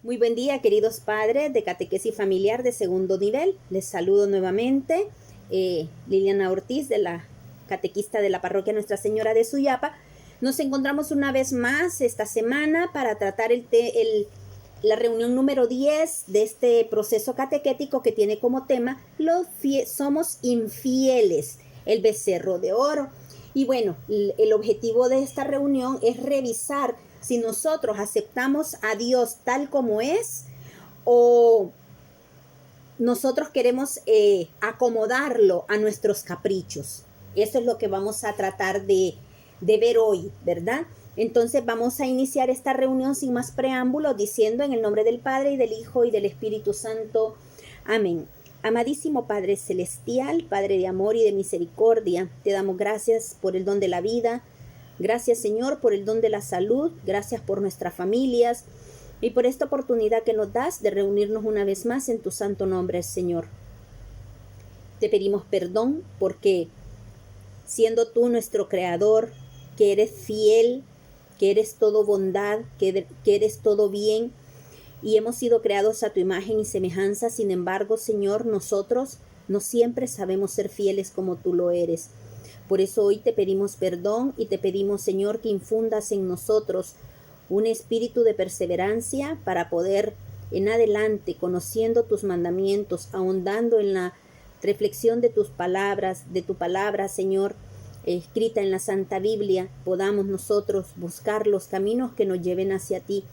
Muy buen día, queridos padres de catequesis familiar de segundo nivel. Les saludo nuevamente, Liliana Ortiz, de la catequista de la parroquia Nuestra Señora de Suyapa. Nos encontramos una vez más esta semana para tratar la reunión número 10 de este proceso catequético que tiene como tema somos infieles, el becerro de oro. Y bueno, el objetivo de esta reunión es revisar si nosotros aceptamos a Dios tal como es o nosotros queremos acomodarlo a nuestros caprichos. Eso es lo que vamos a tratar de ver hoy, ¿verdad? Entonces vamos a iniciar esta reunión sin más preámbulos diciendo en el nombre del Padre y del Hijo y del Espíritu Santo. Amén. Amadísimo Padre Celestial, Padre de amor y de misericordia, te damos gracias por el don de la vida. Gracias, Señor, por el don de la salud. Gracias por nuestras familias y por esta oportunidad que nos das de reunirnos una vez más en tu santo nombre, Señor. Te pedimos perdón porque siendo tú nuestro creador, que eres fiel, que eres todo bondad, que eres todo bien, y hemos sido creados a tu imagen y semejanza. Sin embargo, Señor, nosotros no siempre sabemos ser fieles como tú lo eres. Por eso hoy te pedimos perdón y te pedimos, Señor, que infundas en nosotros un espíritu de perseverancia para poder en adelante, conociendo tus mandamientos, ahondando en la reflexión de tus palabras, de tu palabra, Señor, escrita en la Santa Biblia, podamos nosotros buscar los caminos que nos lleven hacia ti,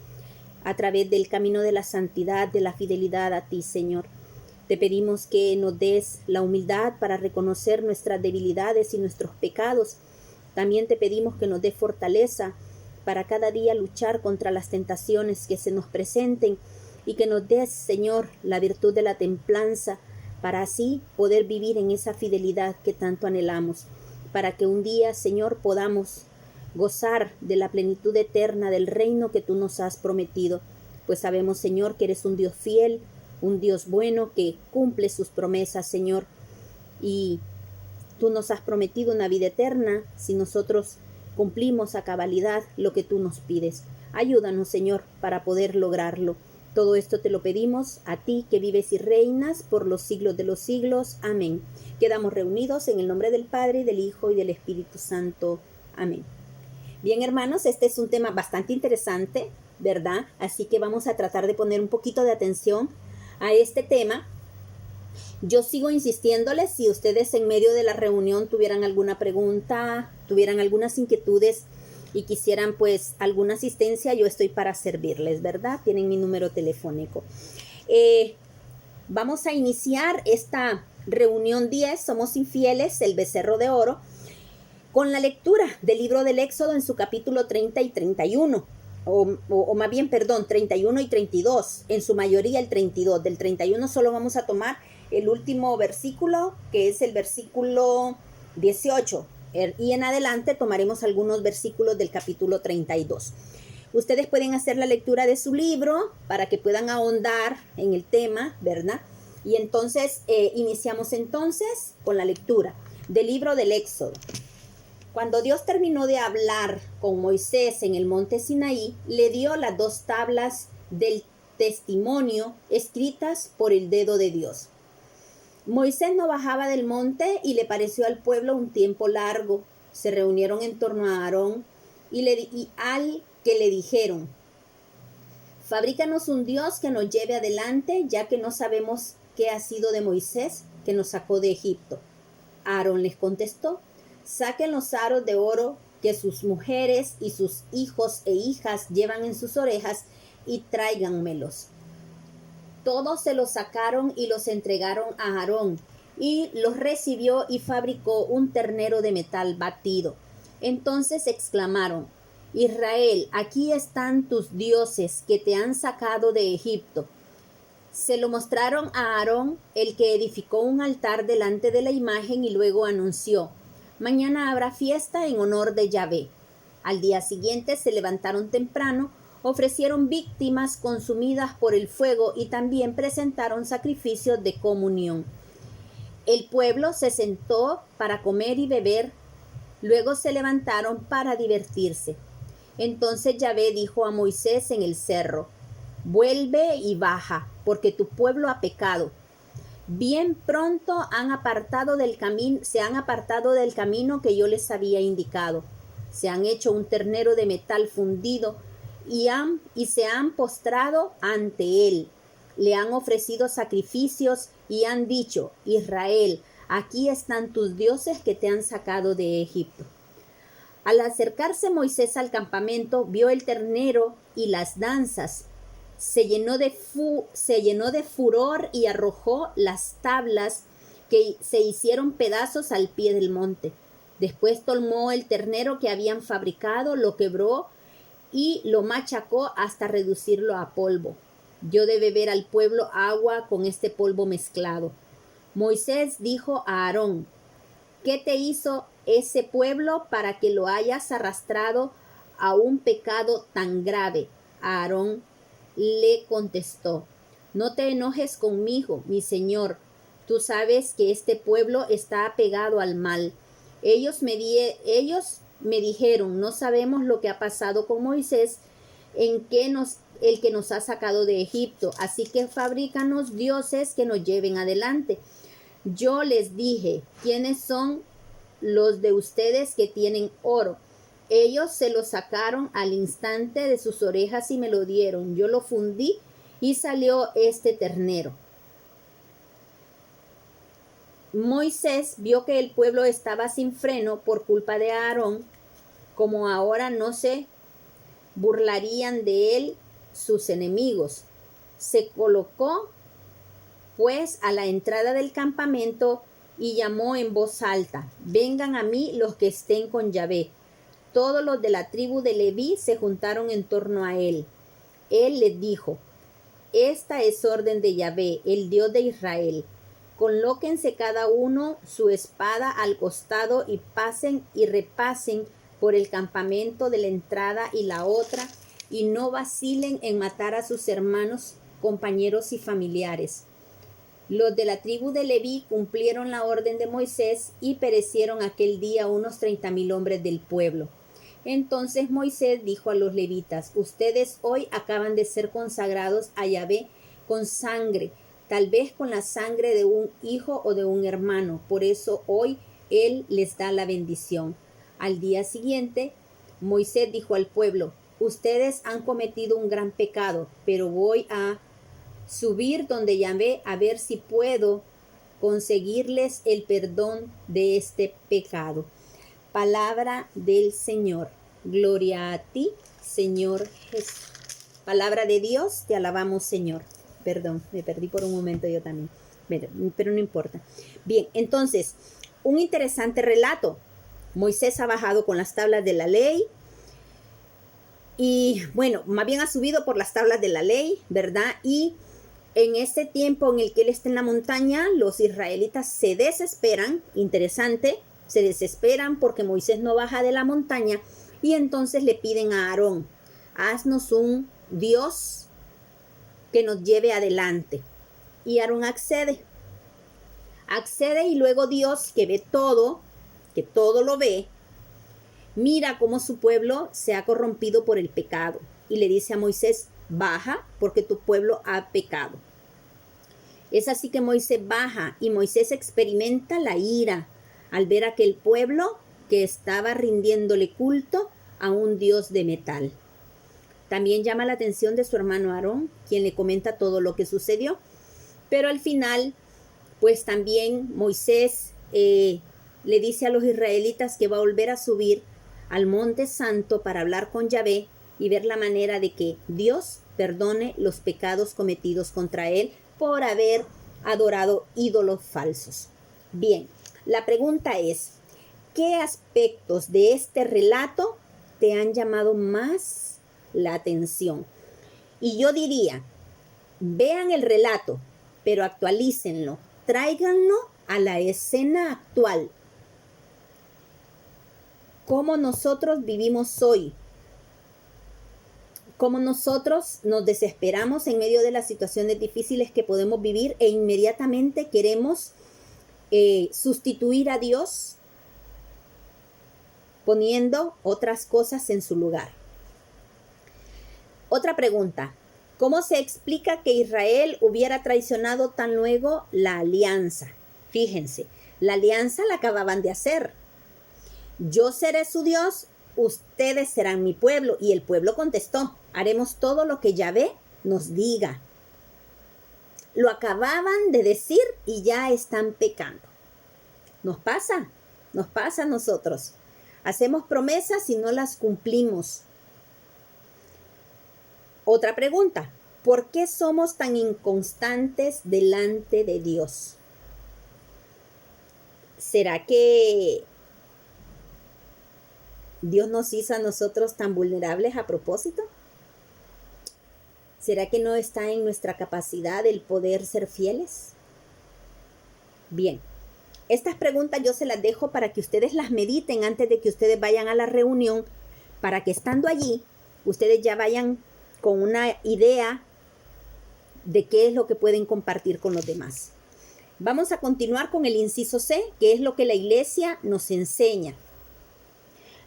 a través del camino de la santidad, de la fidelidad a ti, Señor. Te pedimos que nos des la humildad para reconocer nuestras debilidades y nuestros pecados. También te pedimos que nos des fortaleza para cada día luchar contra las tentaciones que se nos presenten y que nos des, Señor, la virtud de la templanza para así poder vivir en esa fidelidad que tanto anhelamos, para que un día, Señor, podamos gozar de la plenitud eterna del reino que tú nos has prometido, pues sabemos, Señor, que eres un Dios fiel, un Dios bueno que cumple sus promesas, Señor, y tú nos has prometido una vida eterna si nosotros cumplimos a cabalidad lo que tú nos pides. Ayúdanos, Señor, para poder lograrlo. Todo esto te lo pedimos a ti que vives y reinas por los siglos de los siglos. Amén. Quedamos reunidos en el nombre del Padre, y del Hijo y del Espíritu Santo. Amén. Bien, hermanos, este es un tema bastante interesante, ¿verdad? Así que vamos a tratar de poner un poquito de atención a este tema. Yo sigo insistiéndoles, si ustedes en medio de la reunión tuvieran alguna pregunta, tuvieran algunas inquietudes y quisieran pues alguna asistencia, yo estoy para servirles, ¿verdad? Tienen mi número telefónico. Vamos a iniciar esta reunión 10, Somos infieles, el becerro de oro, con la lectura del libro del Éxodo en su capítulo 30 y 31. O más bien, perdón, 31 y 32, en su mayoría el 32. Del 31 solo vamos a tomar el último versículo, que es el versículo 18, y en adelante tomaremos algunos versículos del capítulo 32. Ustedes pueden hacer la lectura de su libro para que puedan ahondar en el tema, ¿verdad? Y entonces iniciamos entonces con la lectura del libro del Éxodo. Cuando Dios terminó de hablar con Moisés en el monte Sinaí, le dio las 2 tablas del testimonio escritas por el dedo de Dios. Moisés no bajaba del monte y le pareció al pueblo un tiempo largo. Se reunieron en torno a Aarón y al que le dijeron: fabrícanos un Dios que nos lleve adelante, ya que no sabemos qué ha sido de Moisés, que nos sacó de Egipto. Aarón les contestó: saquen los aros de oro que sus mujeres y sus hijos e hijas llevan en sus orejas y tráiganmelos. Todos se los sacaron y los entregaron a Aarón, y los recibió y fabricó un ternero de metal batido. Entonces exclamaron: Israel, aquí están tus dioses que te han sacado de Egipto. Se lo mostraron a Aarón, el que edificó un altar delante de la imagen, y luego anunció: mañana habrá fiesta en honor de Yahvé. Al día siguiente se levantaron temprano, ofrecieron víctimas consumidas por el fuego y también presentaron sacrificios de comunión. El pueblo se sentó para comer y beber, luego se levantaron para divertirse. Entonces Yahvé dijo a Moisés en el cerro: vuelve y baja, porque tu pueblo ha pecado. Bien pronto se han apartado del camino que yo les había indicado. Se han hecho un ternero de metal fundido y se han postrado ante él. Le han ofrecido sacrificios y han dicho: Israel, aquí están tus dioses que te han sacado de Egipto. Al acercarse Moisés al campamento, vio el ternero y las danzas. Se llenó de furor y arrojó las tablas que se hicieron pedazos al pie del monte. Después tomó el ternero que habían fabricado, lo quebró y lo machacó hasta reducirlo a polvo. Dio de beber al pueblo agua con este polvo mezclado. Moisés dijo a Aarón: ¿qué te hizo ese pueblo para que lo hayas arrastrado a un pecado tan grave? Aarón le contestó: no te enojes conmigo, mi señor. Tú sabes que este pueblo está apegado al mal. Ellos me dijeron: no sabemos lo que ha pasado con Moisés, el que nos ha sacado de Egipto, así que fabrícanos dioses que nos lleven adelante. Yo les dije: ¿quiénes son los de ustedes que tienen oro? Ellos se lo sacaron al instante de sus orejas y me lo dieron. Yo lo fundí y salió este ternero. Moisés vio que el pueblo estaba sin freno por culpa de Aarón. Como ahora no se burlarían de él sus enemigos, se colocó pues a la entrada del campamento y llamó en voz alta: vengan a mí los que estén con Yahvé. Todos los de la tribu de Leví se juntaron en torno a él. Él les dijo: esta es orden de Yahvé, el Dios de Israel. Colóquense cada uno su espada al costado y pasen y repasen por el campamento de la entrada y la otra, y no vacilen en matar a sus hermanos, compañeros y familiares. Los de la tribu de Leví cumplieron la orden de Moisés y perecieron aquel día unos 30,000 hombres del pueblo. Entonces Moisés dijo a los levitas: ustedes hoy acaban de ser consagrados a Yahvé con sangre, tal vez con la sangre de un hijo o de un hermano. Por eso hoy él les da la bendición. Al día siguiente, Moisés dijo al pueblo: ustedes han cometido un gran pecado, pero voy a subir donde Yahvé a ver si puedo conseguirles el perdón de este pecado. Palabra del Señor. Gloria a ti, Señor Jesús. Palabra de Dios, te alabamos, Señor. Perdón, me perdí por un momento yo también, pero no importa. Bien, entonces, un interesante relato. Moisés ha bajado con las tablas de la ley y, bueno, más bien ha subido por las tablas de la ley, ¿verdad? Y en este tiempo en el que él está en la montaña, los israelitas se desesperan, interesante, se desesperan porque Moisés no baja de la montaña y entonces le piden a Aarón: haznos un Dios que nos lleve adelante. Y Aarón accede y luego Dios, que ve todo, que todo lo ve, mira cómo su pueblo se ha corrompido por el pecado y le dice a Moisés: baja porque tu pueblo ha pecado. Es así que Moisés baja y Moisés experimenta la ira al ver a aquel pueblo que estaba rindiéndole culto a un dios de metal. También llama la atención de su hermano Aarón, quien le comenta todo lo que sucedió. Pero al final, pues también Moisés le dice a los israelitas que va a volver a subir al Monte Santo para hablar con Yahvé y ver la manera de que Dios perdone los pecados cometidos contra él por haber adorado ídolos falsos. Bien, la pregunta es: ¿qué aspectos de este relato te han llamado más la atención? Y yo diría, vean el relato, pero actualícenlo, tráiganlo a la escena actual. ¿Cómo nosotros vivimos hoy? ¿Cómo nosotros nos desesperamos en medio de las situaciones difíciles que podemos vivir e inmediatamente queremos sustituir a Dios poniendo otras cosas en su lugar? Otra pregunta: ¿Cómo se explica que Israel hubiera traicionado tan luego la alianza? Fíjense, la alianza la acababan de hacer. Yo seré su Dios, ustedes serán mi pueblo. Y el pueblo contestó, haremos todo lo que Yahvé nos diga. Lo acababan de decir y ya están pecando. Nos pasa a nosotros. Hacemos promesas y no las cumplimos. Otra pregunta, ¿por qué somos tan inconstantes delante de Dios? ¿Será que Dios nos hizo a nosotros tan vulnerables a propósito? ¿Será que no está en nuestra capacidad el poder ser fieles? Bien, estas preguntas yo se las dejo para que ustedes las mediten antes de que ustedes vayan a la reunión, para que estando allí, ustedes ya vayan con una idea de qué es lo que pueden compartir con los demás. Vamos a continuar con el inciso C, que es lo que la iglesia nos enseña.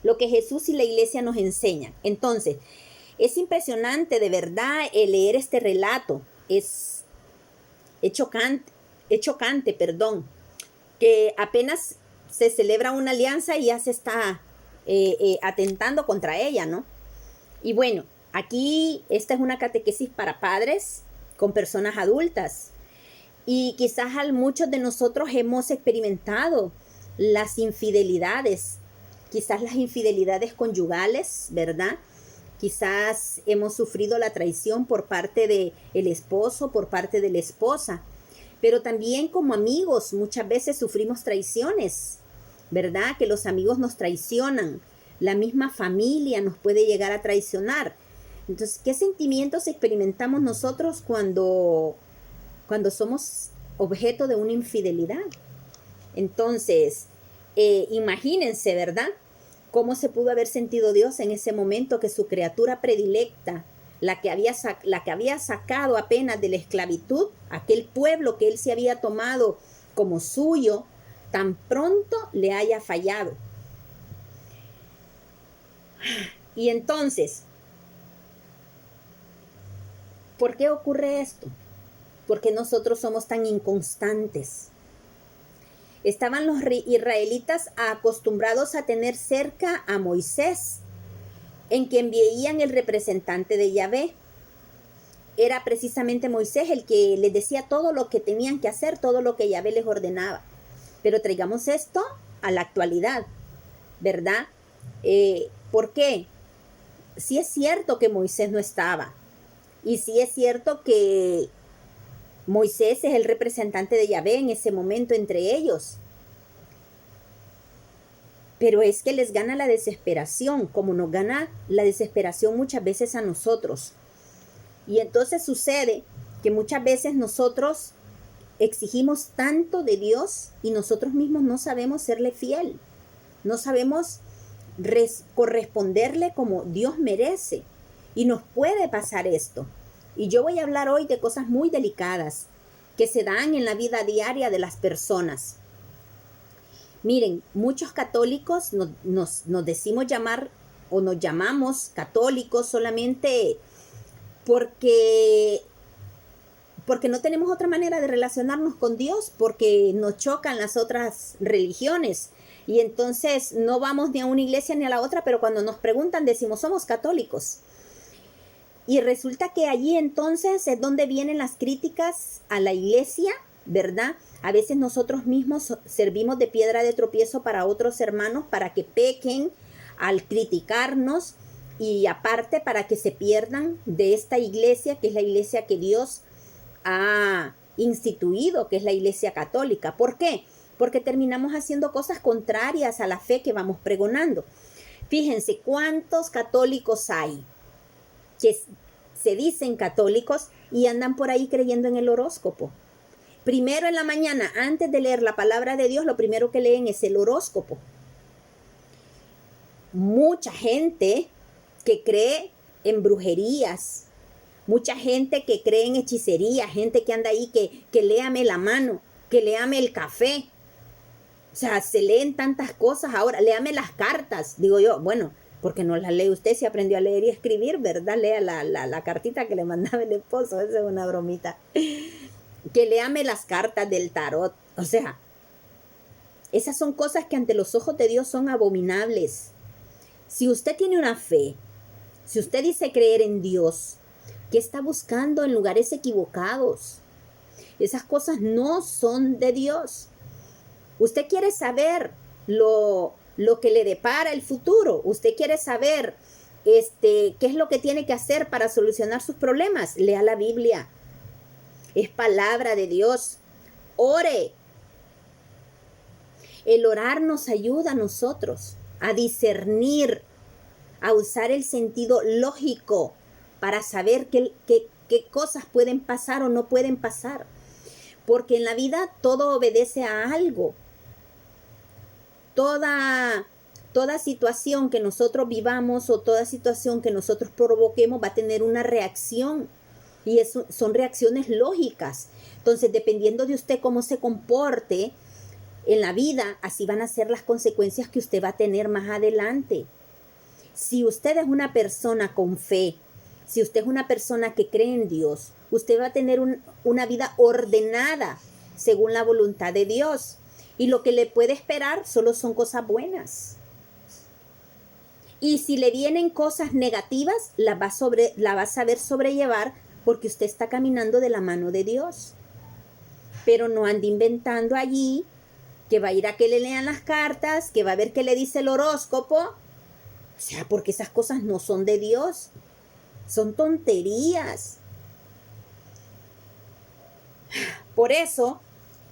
Lo que Jesús y la iglesia nos enseñan. Entonces, es impresionante de verdad leer este relato. Es chocante, que apenas se celebra una alianza y ya se está atentando contra ella, ¿no? Y bueno, aquí esta es una catequesis para padres con personas adultas. Y quizás muchos de nosotros hemos experimentado las infidelidades, quizás las infidelidades conyugales, ¿verdad? Quizás hemos sufrido la traición por parte del esposo, por parte de la esposa. Pero también como amigos muchas veces sufrimos traiciones, ¿verdad? Que los amigos nos traicionan. La misma familia nos puede llegar a traicionar. Entonces, ¿qué sentimientos experimentamos nosotros cuando somos objeto de una infidelidad? Entonces, imagínense, ¿verdad? ¿Cómo se pudo haber sentido Dios en ese momento que su criatura predilecta, la que había sacado apenas de la esclavitud, aquel pueblo que él se había tomado como suyo, tan pronto le haya fallado? Y entonces, ¿por qué ocurre esto? ¿Por qué nosotros somos tan inconstantes? Estaban los israelitas acostumbrados a tener cerca a Moisés, en quien veían el representante de Yahvé. Era precisamente Moisés el que les decía todo lo que tenían que hacer, todo lo que Yahvé les ordenaba. Pero traigamos esto a la actualidad, ¿verdad? ¿Por qué? Sí es cierto que Moisés no estaba. Y sí es cierto que Moisés es el representante de Yahvé en ese momento entre ellos. Pero es que les gana la desesperación, como nos gana la desesperación muchas veces a nosotros. Y entonces sucede que muchas veces nosotros exigimos tanto de Dios y nosotros mismos no sabemos serle fiel. No sabemos corresponderle como Dios merece. Y nos puede pasar esto. Y yo voy a hablar hoy de cosas muy delicadas que se dan en la vida diaria de las personas. Miren, muchos católicos nos decimos llamar o nos llamamos católicos solamente porque no tenemos otra manera de relacionarnos con Dios, porque nos chocan las otras religiones. Y entonces no vamos ni a una iglesia ni a la otra, pero cuando nos preguntan decimos somos católicos. Y resulta que allí entonces es donde vienen las críticas a la iglesia, ¿verdad? A veces nosotros mismos servimos de piedra de tropiezo para otros hermanos para que pequen al criticarnos y aparte para que se pierdan de esta iglesia que es la iglesia que Dios ha instituido, que es la iglesia católica. ¿Por qué? Porque terminamos haciendo cosas contrarias a la fe que vamos pregonando. Fíjense cuántos católicos hay que se dicen católicos y andan por ahí creyendo en el horóscopo. Primero en la mañana, antes de leer la palabra de Dios, lo primero que leen es el horóscopo. Mucha gente que cree en brujerías, mucha gente que cree en hechicería, gente que anda ahí que léame la mano, que léame el café. O sea, se leen tantas cosas ahora, léame las cartas. Digo yo, bueno, porque no la lee usted, si aprendió a leer y escribir, ¿verdad? Lea la cartita que le mandaba el esposo, esa es una bromita. Que léame las cartas del tarot, o sea, esas son cosas que ante los ojos de Dios son abominables. Si usted tiene una fe, si usted dice creer en Dios, ¿qué está buscando en lugares equivocados? Esas cosas no son de Dios. Usted quiere saber lo que le depara el futuro. Usted quiere saber qué es lo que tiene que hacer para solucionar sus problemas. Lea la Biblia. Es palabra de Dios. Ore. El orar nos ayuda a nosotros a discernir, a usar el sentido lógico para saber qué cosas pueden pasar o no pueden pasar. Porque en la vida todo obedece a algo. Toda situación que nosotros vivamos o toda situación que nosotros provoquemos va a tener una reacción. Y eso son reacciones lógicas. Entonces, dependiendo de usted cómo se comporte en la vida, así van a ser las consecuencias que usted va a tener más adelante. Si usted es una persona con fe, si usted es una persona que cree en Dios, usted va a tener una vida ordenada según la voluntad de Dios. Y lo que le puede esperar solo son cosas buenas. Y si le vienen cosas negativas, la va a saber sobrellevar porque usted está caminando de la mano de Dios. Pero no ande inventando allí que va a ir a que le lean las cartas, que va a ver qué le dice el horóscopo. O sea, porque esas cosas no son de Dios. Son tonterías. Por eso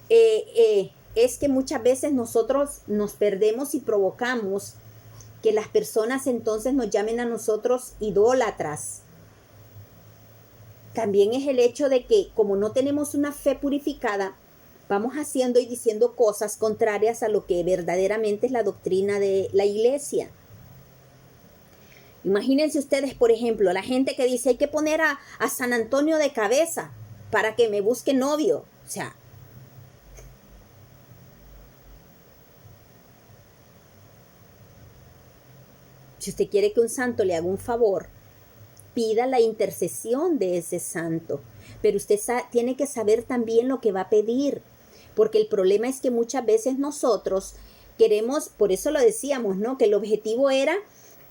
es que muchas veces nosotros nos perdemos y provocamos que las personas entonces nos llamen a nosotros idólatras. También es el hecho de que como no tenemos una fe purificada, vamos haciendo y diciendo cosas contrarias a lo que verdaderamente es la doctrina de la iglesia. Imagínense ustedes, por ejemplo, la gente que dice hay que poner a San Antonio de cabeza para que me busque novio. O sea, si usted quiere que un santo le haga un favor, pida la intercesión de ese santo. Pero usted tiene que saber también lo que va a pedir. Porque el problema es que muchas veces nosotros queremos, por eso lo decíamos, ¿no? Que el objetivo era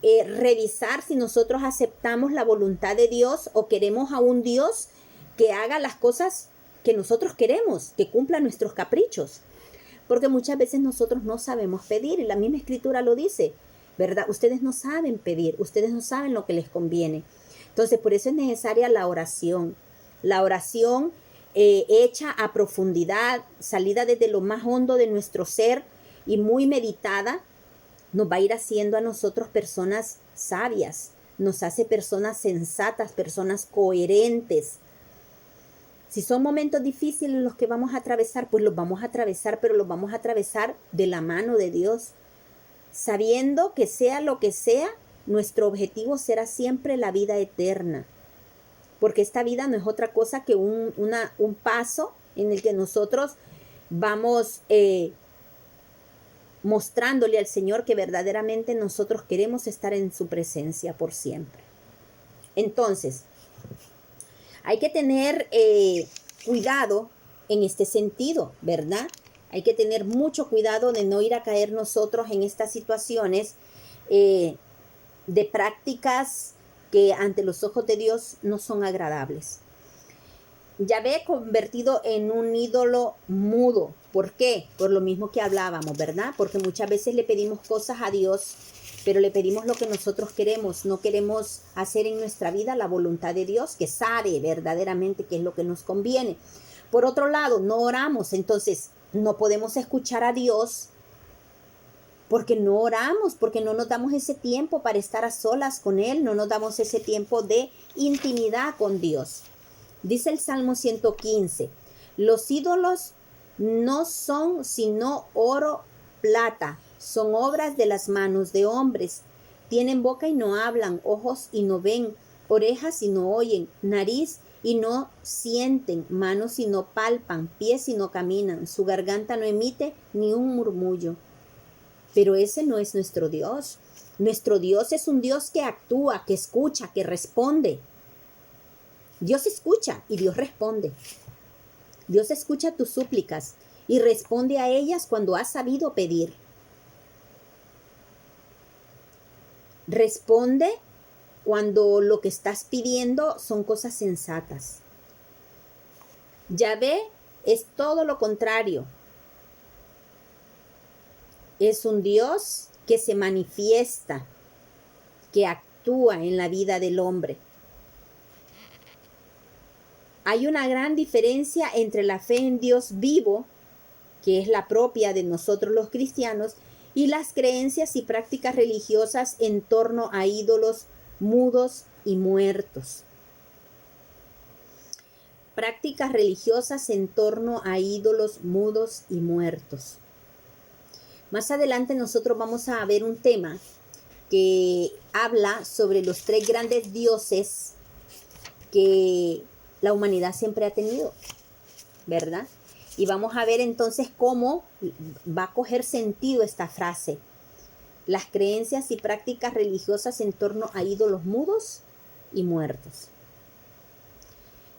revisar si nosotros aceptamos la voluntad de Dios o queremos a un Dios que haga las cosas que nosotros queremos, que cumpla nuestros caprichos. Porque muchas veces nosotros no sabemos pedir y la misma escritura lo dice, ¿verdad? Ustedes no saben pedir, ustedes no saben lo que les conviene. Entonces, por eso es necesaria la oración. La oración hecha a profundidad, salida desde lo más hondo de nuestro ser y muy meditada, nos va a ir haciendo a nosotros personas sabias, nos hace personas sensatas, personas coherentes. Si son momentos difíciles los que vamos a atravesar, pues los vamos a atravesar, pero los vamos a atravesar de la mano de Dios, sabiendo que sea lo que sea, nuestro objetivo será siempre la vida eterna. Porque esta vida no es otra cosa que un paso en el que nosotros vamos mostrándole al Señor que verdaderamente nosotros queremos estar en su presencia por siempre. Entonces, hay que tener cuidado en este sentido, ¿verdad? Hay que tener mucho cuidado de no ir a caer nosotros en estas situaciones de prácticas que ante los ojos de Dios no son agradables. Yahvé convertido en un ídolo mudo. ¿Por qué? Por lo mismo que hablábamos, ¿verdad? Porque muchas veces le pedimos cosas a Dios, pero le pedimos lo que nosotros queremos. No queremos hacer en nuestra vida la voluntad de Dios, que sabe verdaderamente qué es lo que nos conviene. Por otro lado, no oramos, entonces no podemos escuchar a Dios porque no oramos, porque no nos damos ese tiempo para estar a solas con Él, no nos damos ese tiempo de intimidad con Dios. Dice el Salmo 115, los ídolos no son sino oro, plata, son obras de las manos de hombres. Tienen boca y no hablan, ojos y no ven, orejas y no oyen, nariz y no sienten, manos y no palpan, pies y no caminan, su garganta no emite ni un murmullo. Pero ese no es nuestro Dios. Nuestro Dios es un Dios que actúa, que escucha, que responde. Dios escucha y Dios responde. Dios escucha tus súplicas y responde a ellas cuando has sabido pedir. Responde cuando lo que estás pidiendo son cosas sensatas. Yahvé es todo lo contrario. Es un Dios que se manifiesta, que actúa en la vida del hombre. Hay una gran diferencia entre la fe en Dios vivo, que es la propia de nosotros los cristianos, y las creencias y prácticas religiosas en torno a ídolos mudos y muertos. Prácticas religiosas en torno a ídolos mudos y muertos. Más adelante nosotros vamos a ver un tema que habla sobre los 3 grandes dioses que la humanidad siempre ha tenido, ¿verdad? Y vamos a ver entonces cómo va a coger sentido esta frase. Las creencias y prácticas religiosas en torno a ídolos mudos y muertos.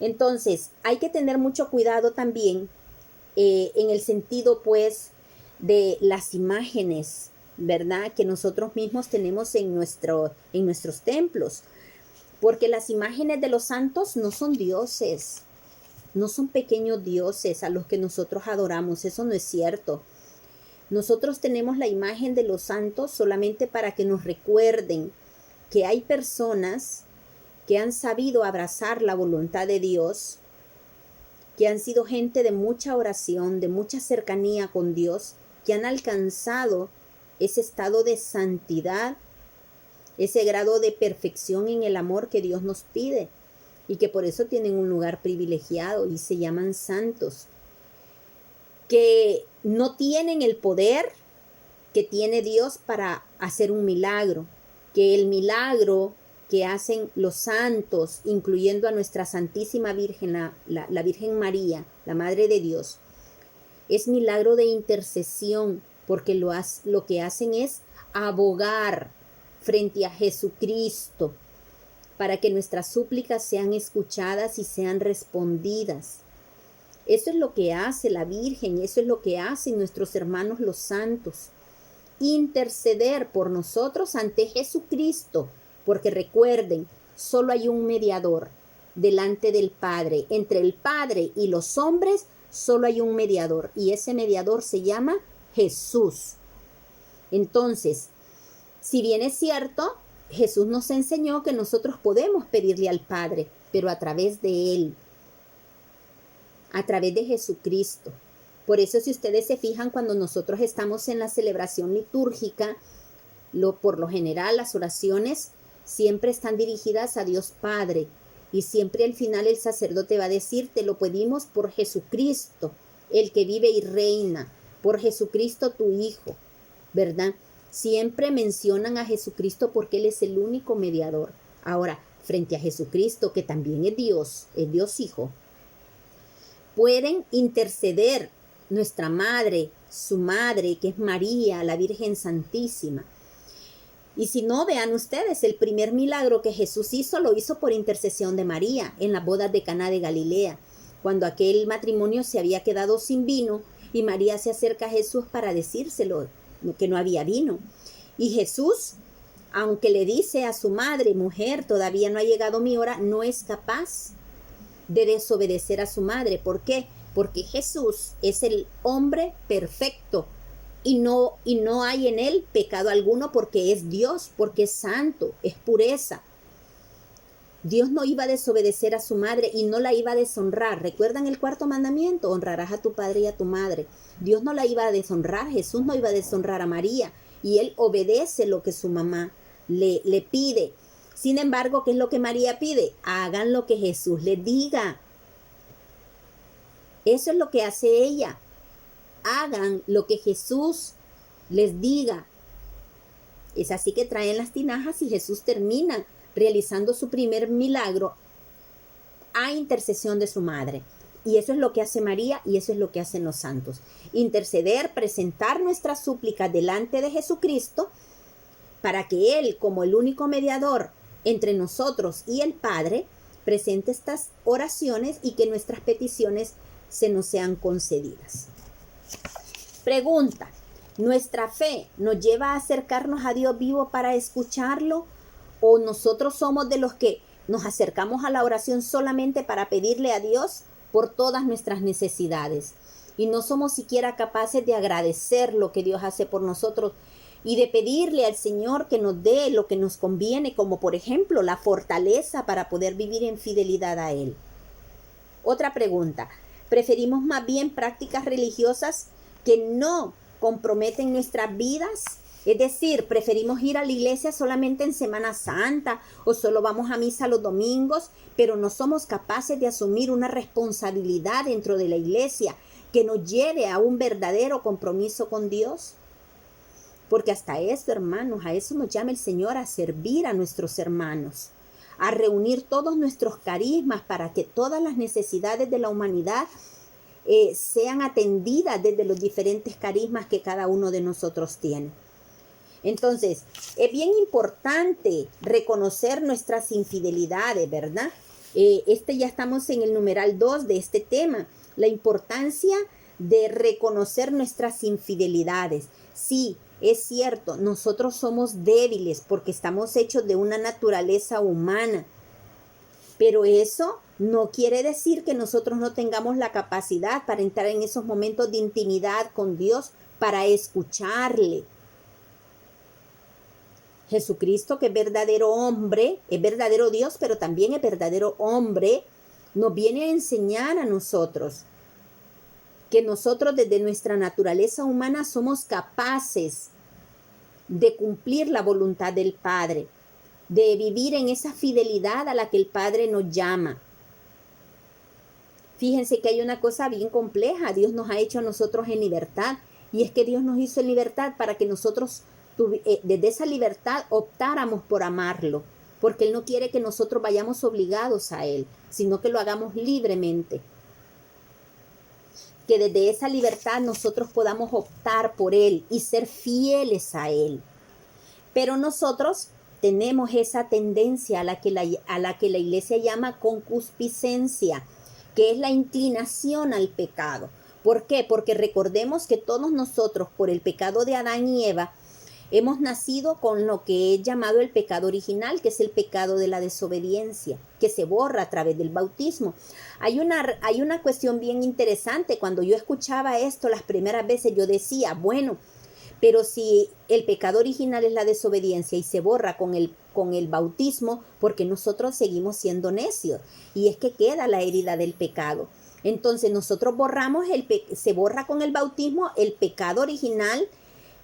Entonces, hay que tener mucho cuidado también en el sentido, pues, de las imágenes, ¿verdad? Que nosotros mismos tenemos en nuestros templos. Porque las imágenes de los santos no son dioses, no son pequeños dioses a los que nosotros adoramos, eso no es cierto. Nosotros tenemos la imagen de los santos solamente para que nos recuerden que hay personas que han sabido abrazar la voluntad de Dios, que han sido gente de mucha oración, de mucha cercanía con Dios, que han alcanzado ese estado de santidad, ese grado de perfección en el amor que Dios nos pide y que por eso tienen un lugar privilegiado y se llaman santos, que no tienen el poder que tiene Dios para hacer un milagro, que el milagro que hacen los santos, incluyendo a nuestra Santísima Virgen, la Virgen María, la Madre de Dios, es milagro de intercesión, porque lo que hacen es abogar frente a Jesucristo para que nuestras súplicas sean escuchadas y sean respondidas. Eso es lo que hace la Virgen, eso es lo que hacen nuestros hermanos los santos. Interceder por nosotros ante Jesucristo, porque recuerden, solo hay un mediador delante del Padre. Entre el Padre y los hombres solo hay un mediador y ese mediador se llama Jesús. Entonces, si bien es cierto, Jesús nos enseñó que nosotros podemos pedirle al Padre, pero a través de Él, a través de Jesucristo. Por eso, si ustedes se fijan, cuando nosotros estamos en la celebración litúrgica, por lo general las oraciones siempre están dirigidas a Dios Padre. Y siempre al final el sacerdote va a decir, te lo pedimos por Jesucristo, el que vive y reina, por Jesucristo tu Hijo, ¿verdad? Siempre mencionan a Jesucristo porque Él es el único mediador. Ahora, frente a Jesucristo, que también es Dios Hijo, pueden interceder nuestra madre, su madre, que es María, la Virgen Santísima. Y si no, vean ustedes, el primer milagro que Jesús hizo, lo hizo por intercesión de María en las bodas de Caná de Galilea, cuando aquel matrimonio se había quedado sin vino y María se acerca a Jesús para decírselo, que no había vino. Y Jesús, aunque le dice a su madre, mujer, todavía no ha llegado mi hora, no es capaz de desobedecer a su madre. ¿Por qué? Porque Jesús es el hombre perfecto y no hay en él pecado alguno, porque es Dios, porque es santo, es pureza. Dios no iba a desobedecer a su madre y no la iba a deshonrar. ¿Recuerdan el 4º mandamiento? Honrarás a tu padre y a tu madre. Dios no la iba a deshonrar, Jesús no iba a deshonrar a María y él obedece lo que su mamá le pide. Sin embargo, ¿qué es lo que María pide? Hagan lo que Jesús les diga. Eso es lo que hace ella. Hagan lo que Jesús les diga. Es así que traen las tinajas y Jesús termina realizando su primer milagro a intercesión de su madre. Y eso es lo que hace María y eso es lo que hacen los santos. Interceder, presentar nuestras súplicas delante de Jesucristo para que Él, como el único mediador entre nosotros y el Padre, presente estas oraciones y que nuestras peticiones se nos sean concedidas. Pregunta: ¿nuestra fe nos lleva a acercarnos a Dios vivo para escucharlo? ¿O nosotros somos de los que nos acercamos a la oración solamente para pedirle a Dios por todas nuestras necesidades? Y no somos siquiera capaces de agradecer lo que Dios hace por nosotros y de pedirle al Señor que nos dé lo que nos conviene, como por ejemplo la fortaleza para poder vivir en fidelidad a Él. Otra pregunta: ¿preferimos más bien prácticas religiosas que no comprometen nuestras vidas? Es decir, ¿preferimos ir a la iglesia solamente en Semana Santa o solo vamos a misa los domingos, pero no somos capaces de asumir una responsabilidad dentro de la iglesia que nos lleve a un verdadero compromiso con Dios? Porque hasta eso, hermanos, a eso nos llama el Señor, a servir a nuestros hermanos, a reunir todos nuestros carismas para que todas las necesidades de la humanidad sean atendidas desde los diferentes carismas que cada uno de nosotros tiene. Entonces, es bien importante reconocer nuestras infidelidades, ¿verdad? Ya estamos en el numeral 2 de este tema, la importancia de reconocer nuestras infidelidades. Sí, es cierto, nosotros somos débiles porque estamos hechos de una naturaleza humana, pero eso no quiere decir que nosotros no tengamos la capacidad para entrar en esos momentos de intimidad con Dios, para escucharle. Jesucristo, que es verdadero hombre, es verdadero Dios, pero también es verdadero hombre, nos viene a enseñar a nosotros que nosotros desde nuestra naturaleza humana somos capaces de cumplir la voluntad del Padre, de vivir en esa fidelidad a la que el Padre nos llama. Fíjense que hay una cosa bien compleja. Dios nos ha hecho a nosotros en libertad, y es que Dios nos hizo en libertad para que nosotros desde esa libertad optáramos por amarlo, porque Él no quiere que nosotros vayamos obligados a Él, sino que lo hagamos libremente. Que desde esa libertad nosotros podamos optar por Él y ser fieles a Él. Pero nosotros tenemos esa tendencia a la que la iglesia llama concupiscencia, que es la inclinación al pecado. ¿Por qué? Porque recordemos que todos nosotros, por el pecado de Adán y Eva, hemos nacido con lo que es llamado el pecado original, que es el pecado de la desobediencia, que se borra a través del bautismo. Hay una cuestión bien interesante. Cuando yo escuchaba esto las primeras veces, yo decía, bueno, pero si el pecado original es la desobediencia y se borra con el bautismo, porque nosotros seguimos siendo necios. Y es que queda la herida del pecado. Entonces nosotros se borra con el bautismo el pecado original,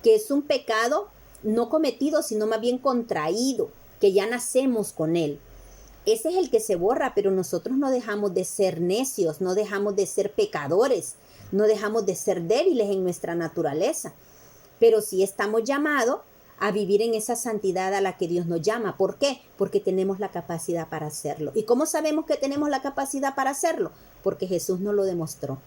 que es un pecado no cometido, sino más bien contraído, que ya nacemos con él. Ese es el que se borra, pero nosotros no dejamos de ser necios, no dejamos de ser pecadores, no dejamos de ser débiles en nuestra naturaleza. Pero sí estamos llamados a vivir en esa santidad a la que Dios nos llama. ¿Por qué? Porque tenemos la capacidad para hacerlo. ¿Y cómo sabemos que tenemos la capacidad para hacerlo? Porque Jesús nos lo demostró.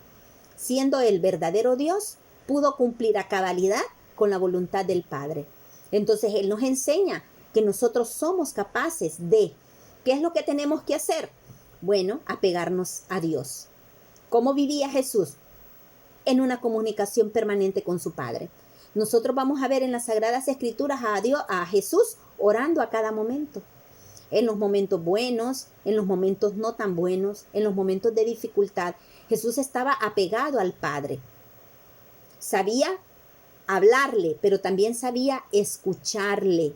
Siendo el verdadero Dios, pudo cumplir a cabalidad con la voluntad del Padre. Entonces Él nos enseña que nosotros somos capaces de, ¿qué es lo que tenemos que hacer? Bueno, apegarnos a Dios. ¿Cómo vivía Jesús? En una comunicación permanente con su Padre. Nosotros vamos a ver en las Sagradas Escrituras a Jesús orando a cada momento. En los momentos buenos, en los momentos no tan buenos, en los momentos de dificultad. Jesús estaba apegado al Padre. Sabía hablarle, pero también sabía escucharle.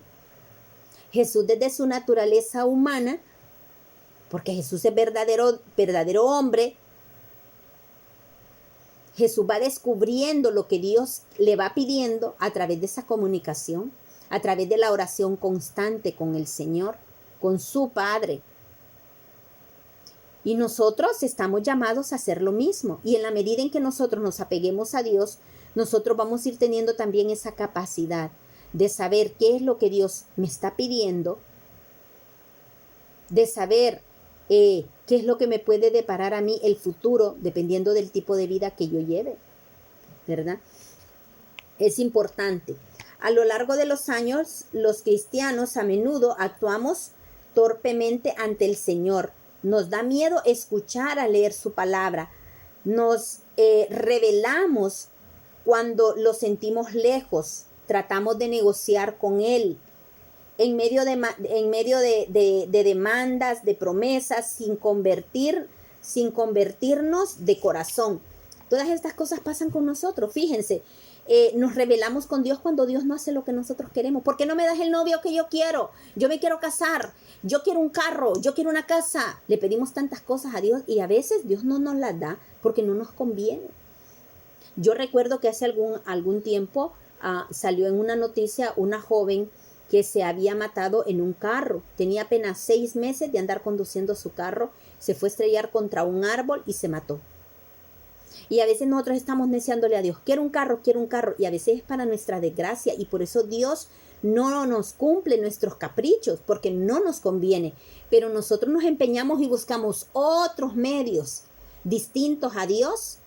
Jesús, desde su naturaleza humana, porque Jesús es verdadero hombre, Jesús va descubriendo lo que Dios le va pidiendo a través de esa comunicación, a través de la oración constante con el Señor, con su Padre. Y nosotros estamos llamados a hacer lo mismo. Y en la medida en que nosotros nos apeguemos a Dios, nosotros vamos a ir teniendo también esa capacidad de saber qué es lo que Dios me está pidiendo, de saber qué es lo que me puede deparar a mí el futuro, dependiendo del tipo de vida que yo lleve, ¿verdad? Es importante. A lo largo de los años, los cristianos a menudo actuamos torpemente ante el Señor. Nos da miedo escuchar a leer su palabra. Nos rebelamos cuando lo sentimos lejos. Tratamos de negociar con Él en medio de demandas, de promesas, sin convertirnos de corazón. Todas estas cosas pasan con nosotros, fíjense. Nos rebelamos con Dios cuando Dios no hace lo que nosotros queremos. ¿Por qué no me das el novio que yo quiero? Yo me quiero casar, yo quiero un carro, yo quiero una casa. Le pedimos tantas cosas a Dios y a veces Dios no nos las da porque no nos conviene. Yo recuerdo que hace algún tiempo salió en una noticia una joven que se había matado en un carro. Tenía apenas 6 meses de andar conduciendo su carro, se fue a estrellar contra un árbol y se mató. Y a veces nosotros estamos deseándole a Dios, quiero un carro, y a veces es para nuestra desgracia, y por eso Dios no nos cumple nuestros caprichos, porque no nos conviene, pero nosotros nos empeñamos y buscamos otros medios distintos a Dios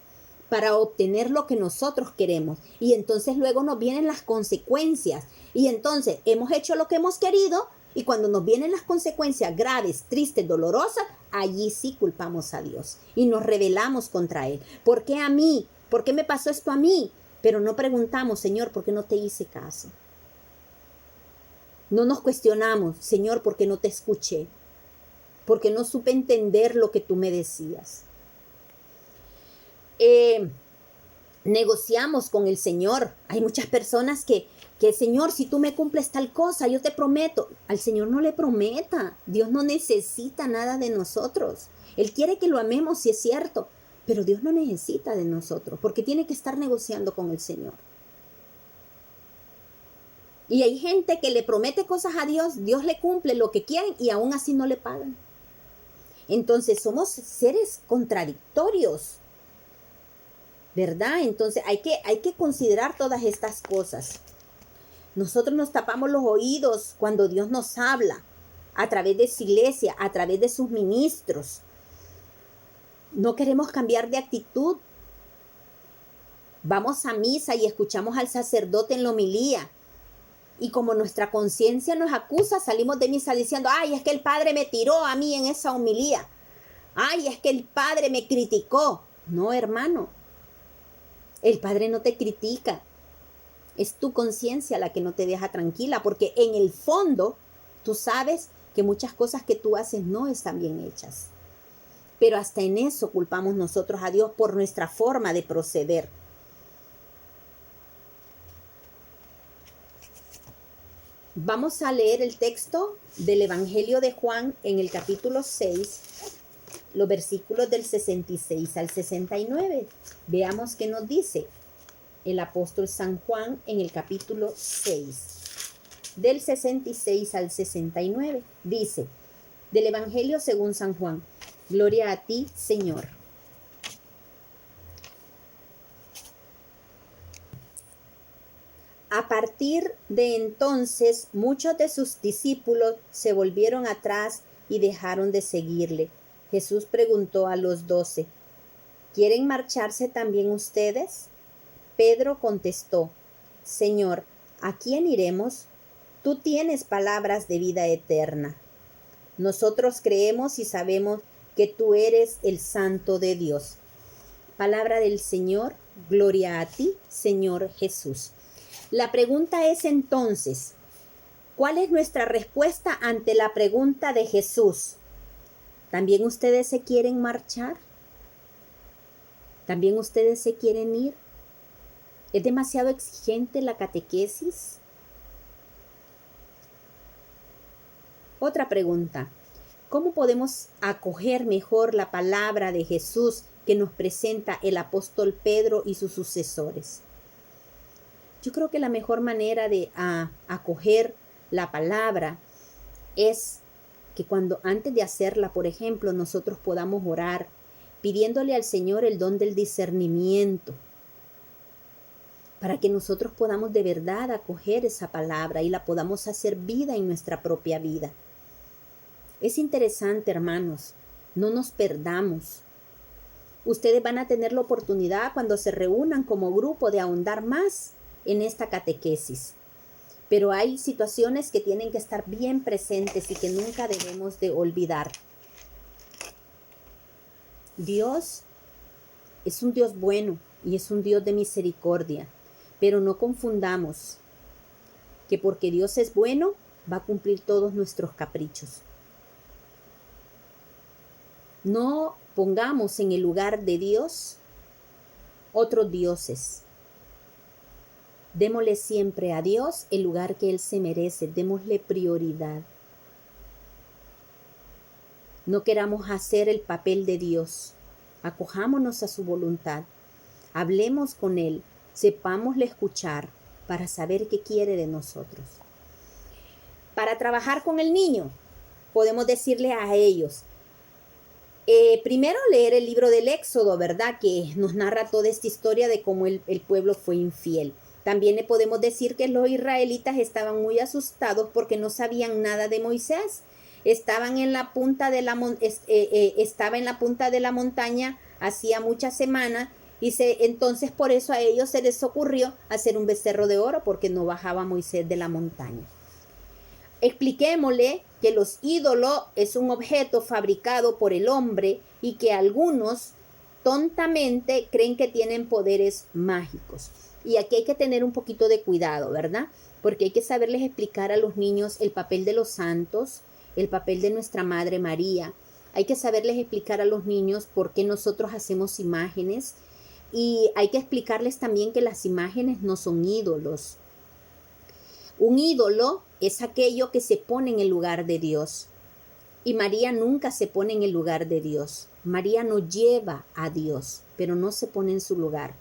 para obtener lo que nosotros queremos, y entonces luego nos vienen las consecuencias, y entonces hemos hecho lo que hemos querido, y cuando nos vienen las consecuencias graves, tristes, dolorosas, allí sí culpamos a Dios y nos rebelamos contra Él. ¿Por qué a mí? ¿Por qué me pasó esto a mí? Pero no preguntamos, Señor, ¿por qué no te hice caso? No nos cuestionamos, Señor, ¿por qué no te escuché? ¿Por qué no supe entender lo que tú me decías? Negociamos con el Señor. Hay muchas personas que Señor, si tú me cumples tal cosa, yo te prometo. Al Señor no le prometa. Dios no necesita nada de nosotros. Él quiere que lo amemos, si es cierto, pero Dios no necesita de nosotros, porque tiene que estar negociando con el Señor. Y hay gente que le promete cosas a Dios, Dios le cumple lo que quieren y aún así no le pagan. Entonces somos seres contradictorios, ¿verdad? Entonces hay que considerar todas estas cosas. Nosotros nos tapamos los oídos cuando Dios nos habla a través de su iglesia, a través de sus ministros. No queremos cambiar de actitud. Vamos a misa y escuchamos al sacerdote en la homilía. Y como nuestra conciencia nos acusa, salimos de misa diciendo, ay, es que el Padre me tiró a mí en esa homilía. Ay, es que el Padre me criticó. No, hermano. El Padre no te critica. Es tu conciencia la que no te deja tranquila, porque en el fondo tú sabes que muchas cosas que tú haces no están bien hechas. Pero hasta en eso culpamos nosotros a Dios por nuestra forma de proceder. Vamos a leer el texto del Evangelio de Juan en el capítulo 6, los versículos del 66 al 69. Veamos qué nos dice el apóstol San Juan en el capítulo 6, del 66 al 69. Dice, del Evangelio según San Juan, gloria a ti, Señor. A partir de entonces, muchos de sus discípulos se volvieron atrás y dejaron de seguirle. Jesús preguntó a los 12, ¿quieren marcharse también ustedes? Pedro contestó, Señor, ¿a quién iremos? Tú tienes palabras de vida eterna. Nosotros creemos y sabemos que tú eres el Santo de Dios. Palabra del Señor, gloria a ti, Señor Jesús. La pregunta es entonces, ¿cuál es nuestra respuesta ante la pregunta de Jesús? ¿También ustedes se quieren marchar? ¿También ustedes se quieren ir? ¿Es demasiado exigente la catequesis? Otra pregunta. ¿Cómo podemos acoger mejor la palabra de Jesús que nos presenta el apóstol Pedro y sus sucesores? Yo creo que la mejor manera de acoger la palabra es que antes de hacerla, por ejemplo, nosotros podamos orar pidiéndole al Señor el don del discernimiento, para que nosotros podamos de verdad acoger esa palabra y la podamos hacer vida en nuestra propia vida. Es interesante, hermanos, no nos perdamos. Ustedes van a tener la oportunidad cuando se reúnan como grupo de ahondar más en esta catequesis. pero hay situaciones que tienen que estar bien presentes y que nunca debemos de olvidar. Dios es un Dios bueno y es un Dios de misericordia, pero no confundamos que porque Dios es bueno, va a cumplir todos nuestros caprichos. No pongamos en el lugar de Dios otros dioses. Démosle siempre a Dios el lugar que Él se merece, démosle prioridad. No queramos hacer el papel de Dios, acojámonos a su voluntad, hablemos con Él, sepámosle escuchar para saber qué quiere de nosotros. Para trabajar con el niño, podemos decirle a ellos, primero leer el libro del Éxodo, ¿verdad? Que nos narra toda esta historia de cómo el pueblo fue infiel. También le podemos decir que los israelitas estaban muy asustados porque no sabían nada de Moisés. Estaba en la punta de la montaña hacía muchas semanas y entonces por eso a ellos se les ocurrió hacer un becerro de oro porque no bajaba Moisés de la montaña. Expliquémosle que los ídolos es un objeto fabricado por el hombre y que algunos tontamente creen que tienen poderes mágicos. Y aquí hay que tener un poquito de cuidado, ¿verdad? Porque hay que saberles explicar a los niños el papel de los santos, el papel de nuestra Madre María. Hay que saberles explicar a los niños por qué nosotros hacemos imágenes y hay que explicarles también que las imágenes no son ídolos. Un ídolo es aquello que se pone en el lugar de Dios. Y María nunca se pone en el lugar de Dios. María no lleva a Dios, pero no se pone en su lugar.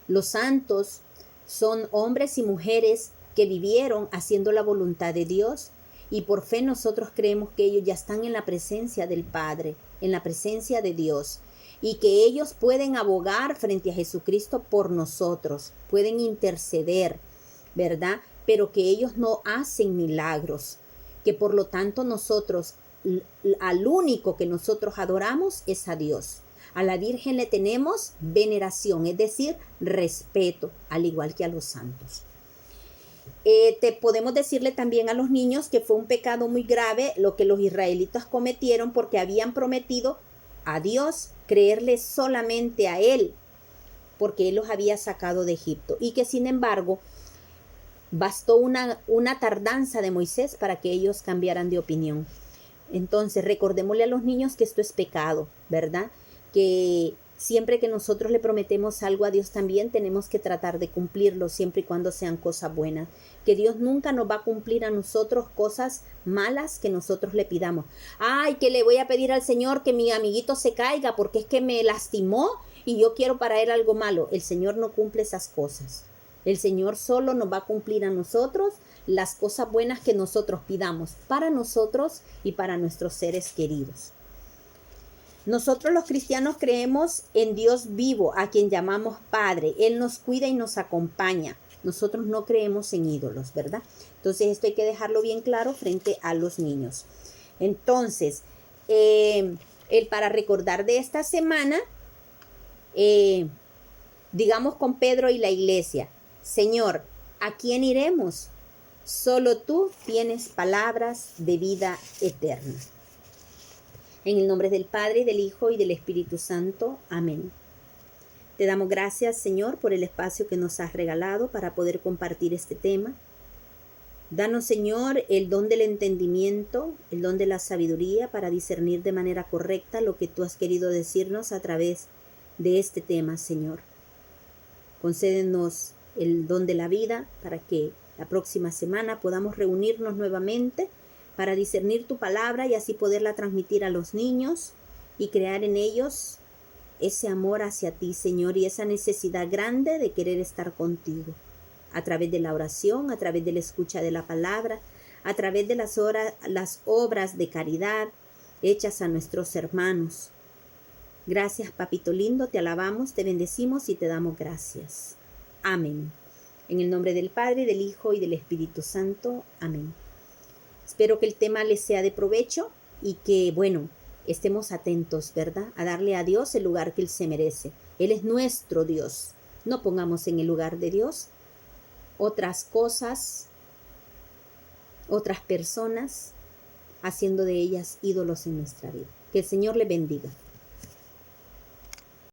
Los santos son hombres y mujeres que vivieron haciendo la voluntad de Dios y por fe nosotros creemos que ellos ya están en la presencia del Padre, en la presencia de Dios y que ellos pueden abogar frente a Jesucristo por nosotros, pueden interceder, ¿verdad? Pero que ellos no hacen milagros, que por lo tanto nosotros, al único que nosotros adoramos es a Dios. A la Virgen le tenemos veneración, es decir, respeto, al igual que a los santos. Podemos decirle también a los niños que fue un pecado muy grave lo que los israelitas cometieron porque habían prometido a Dios creerle solamente a Él, porque Él los había sacado de Egipto y que sin embargo bastó una tardanza de Moisés para que ellos cambiaran de opinión. Entonces recordémosle a los niños que esto es pecado, ¿verdad? Que siempre que nosotros le prometemos algo a Dios también tenemos que tratar de cumplirlo siempre y cuando sean cosas buenas. Que Dios nunca nos va a cumplir a nosotros cosas malas que nosotros le pidamos. Ay, que le voy a pedir al Señor que mi amiguito se caiga porque es que me lastimó y yo quiero para él algo malo. El Señor no cumple esas cosas. El Señor solo nos va a cumplir a nosotros las cosas buenas que nosotros pidamos para nosotros y para nuestros seres queridos. Nosotros los cristianos creemos en Dios vivo, a quien llamamos Padre. Él nos cuida y nos acompaña. Nosotros no creemos en ídolos, ¿verdad? Entonces esto hay que dejarlo bien claro frente a los niños. Entonces, para recordar de esta semana, digamos con Pedro y la iglesia, Señor, ¿a quién iremos? Solo tú tienes palabras de vida eterna. En el nombre del Padre, del Hijo y del Espíritu Santo. Amén. Te damos gracias, Señor, por el espacio que nos has regalado para poder compartir este tema. Danos, Señor, el don del entendimiento, el don de la sabiduría para discernir de manera correcta lo que tú has querido decirnos a través de este tema, Señor. Concédenos el don de la vida para que la próxima semana podamos reunirnos nuevamente para discernir tu palabra y así poderla transmitir a los niños y crear en ellos ese amor hacia ti, Señor, y esa necesidad grande de querer estar contigo, a través de la oración, a través de la escucha de la palabra, a través de las obras de caridad hechas a nuestros hermanos. Gracias, Papito lindo, te alabamos, te bendecimos y te damos gracias. Amén. En el nombre del Padre, del Hijo y del Espíritu Santo. Amén. Espero que el tema les sea de provecho y que, estemos atentos, ¿verdad? A darle a Dios el lugar que Él se merece. Él es nuestro Dios. No pongamos en el lugar de Dios otras cosas otras personas, haciendo de ellas ídolos en nuestra vida. Que el Señor le bendiga.